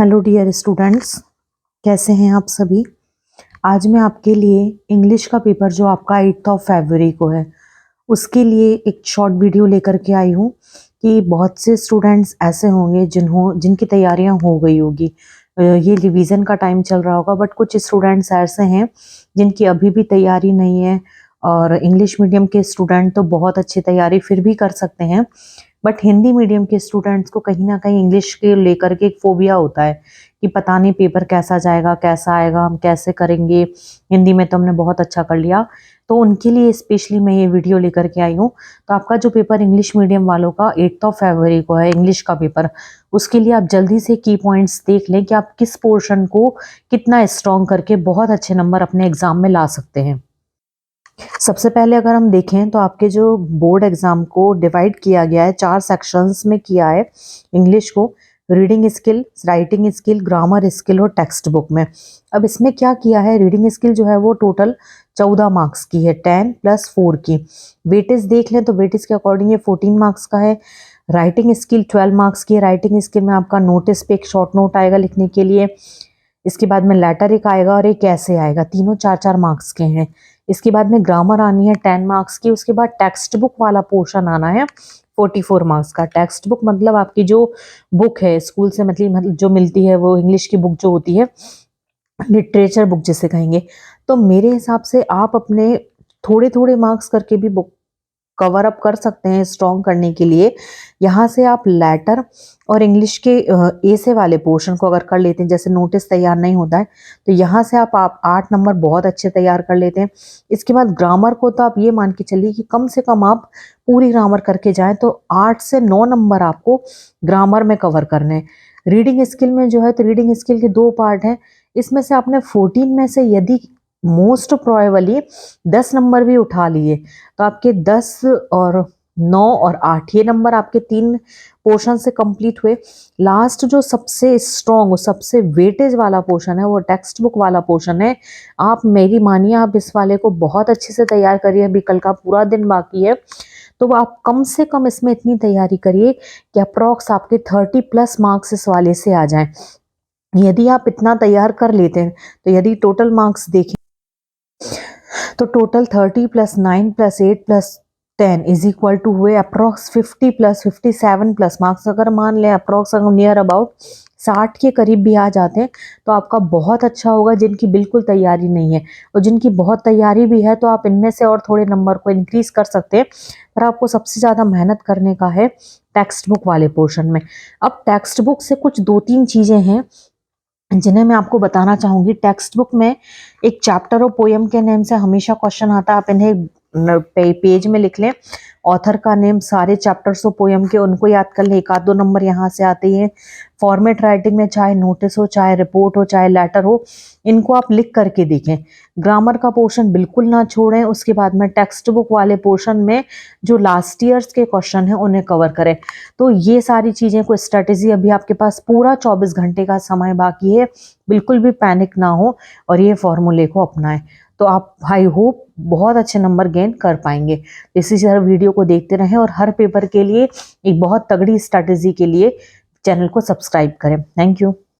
Hello dear students, कैसे हैं आप सभी। आज मैं आपके लिए इंग्लिश का पेपर जो आपका 8 फरवरी को है उसके लिए एक शॉर्ट वीडियो लेकर के आई हूँ कि बहुत से स्टूडेंट्स ऐसे होंगे जिनकी तैयारियां हो गई होगी। ये रिवीजन का टाइम चल रहा होगा, बट कुछ स्टूडेंट्स ऐसे हैं जिनकी अभी भी तैयारी नहीं है। और इंग्लिश मीडियम के स्टूडेंट तो बहुत अच्छी तैयारी फिर भी कर सकते हैं, बट हिंदी मीडियम के स्टूडेंट्स को कहीं ना कहीं इंग्लिश के लेकर के एक फोबिया होता है कि पता नहीं पेपर कैसा जाएगा, कैसा आएगा, हम कैसे करेंगे। हिंदी में तो हमने बहुत अच्छा कर लिया, तो उनके लिए स्पेशली मैं ये वीडियो लेकर के आई हूँ। तो आपका जो पेपर इंग्लिश मीडियम वालों का 8 फरवरी को है इंग्लिश का पेपर, उसके लिए आप जल्दी से की पॉइंट्स देख लें कि आप किस पोर्शन को कितना स्ट्रॉन्ग करके बहुत अच्छे नंबर अपने एग्जाम में ला सकते हैं। सबसे पहले अगर हम देखें तो आपके जो बोर्ड एग्जाम को डिवाइड किया गया है 4 सेक्शंस में किया है इंग्लिश को, reading skill, writing skill, grammar skill और टेक्स्ट बुक में। अब इसमें क्या किया है, रीडिंग स्किल जो है वो टोटल 14 मार्क्स की है, 10 + 4 की। वेटेज देख लें तो वेटेज के अकॉर्डिंग ये 14 मार्क्स का है। राइटिंग स्किल 12 मार्क्स की है। राइटिंग स्किल में आपका नोटिस पे एक शॉर्ट नोट आएगा लिखने के लिए, इसके बाद में लेटर एक आएगा और एक ऐसे आएगा, तीनों 4-4 मार्क्स के हैं। इसके बाद में ग्रामर आनी है 10 मार्क्स की। उसके बाद टेक्स्ट बुक वाला पोर्शन आना है 44 मार्क्स का। टेक्स्ट बुक मतलब आपकी जो बुक है स्कूल से, मतलब जो मिलती है वो इंग्लिश की बुक जो होती है, लिटरेचर बुक जिसे कहेंगे। तो मेरे हिसाब से आप अपने थोड़े थोड़े मार्क्स करके भी बुक कवर अप कर सकते हैं स्ट्रॉन्ग करने के लिए। यहाँ से आप लेटर और इंग्लिश के ए से वाले पोर्शन को अगर कर लेते हैं, जैसे नोटिस तैयार नहीं होता है तो यहाँ से आप 8 नंबर बहुत अच्छे तैयार कर लेते हैं। इसके बाद ग्रामर को तो आप ये मान के चलिए कि कम से कम आप पूरी ग्रामर करके जाएं तो 8 से 9 नंबर आपको ग्रामर में कवर करने हैं। रीडिंग स्किल में जो है तो रीडिंग स्किल के 2 पार्ट हैं, इसमें से आपने 14 में से यदि मोस्ट प्रोबेबली 10 नंबर भी उठा लिए तो आपके 10 और 9 और 8 ये नंबर आपके 3 पोर्शन से कंप्लीट हुए। लास्ट जो सबसे स्ट्रॉन्ग, सबसे वेटेज वाला पोर्शन है वो टेक्स्ट बुक वाला पोर्शन है। आप मेरी मानिए, आप इस वाले को बहुत अच्छे से तैयार करिए। अभी कल का पूरा दिन बाकी है, तो आप कम से कम इसमें इतनी तैयारी करिए कि अप्रॉक्स आपके 30+ मार्क्स इस वाले से आ जाएं। यदि आप इतना तैयार कर लेते हैं तो यदि टोटल मार्क्स देखें तो टोटल 30 + 9 + 8 + 10 = हुए अप्रॉक्स 50 + 57+ मार्क्स। अगर मान लें अप्रॉक्स नियर अबाउट 60 के करीब भी आ जाते हैं तो आपका बहुत अच्छा होगा। जिनकी बिल्कुल तैयारी नहीं है और जिनकी बहुत तैयारी भी है तो आप इनमें से और थोड़े नंबर को इंक्रीज कर सकते हैं, पर आपको सबसे ज़्यादा मेहनत करने का है टेक्स्ट बुक वाले पोर्शन में। अब टेक्स्ट बुक से कुछ 2-3 चीज़ें हैं जिन्हें मैं आपको बताना चाहूंगी। टेक्स्ट बुक में एक चैप्टर और पोयम के नेम से हमेशा क्वेश्चन आता है, आप इन्हें पेज में लिख लें। ऑथर का नेम, सारे चैप्टर्स और पोयम के उनको याद कर लें, 1-2 नंबर यहाँ से आते हैं। फॉर्मेट राइटिंग में चाहे नोटिस हो, चाहे रिपोर्ट हो, चाहे लेटर हो, इनको आप लिख करके देखें। ग्रामर का पोर्शन बिल्कुल ना छोड़ें। उसके बाद में टेक्स्ट बुक वाले पोर्शन में जो लास्ट ईयर्स के क्वेश्चन हैं उन्हें कवर करें। तो ये सारी चीज़ें को स्ट्रेटेजी, अभी आपके पास पूरा 24 घंटे का समय बाकी है, बिल्कुल भी पैनिक ना हो और ये फॉर्मूले को अपनाएं तो आप आई होप बहुत अच्छे नंबर गेन कर पाएंगे। इसी तरह वीडियो को देखते रहें और हर पेपर के लिए एक बहुत तगड़ी स्ट्रेटेजी के लिए चैनल को सब्सक्राइब करें। Thank you.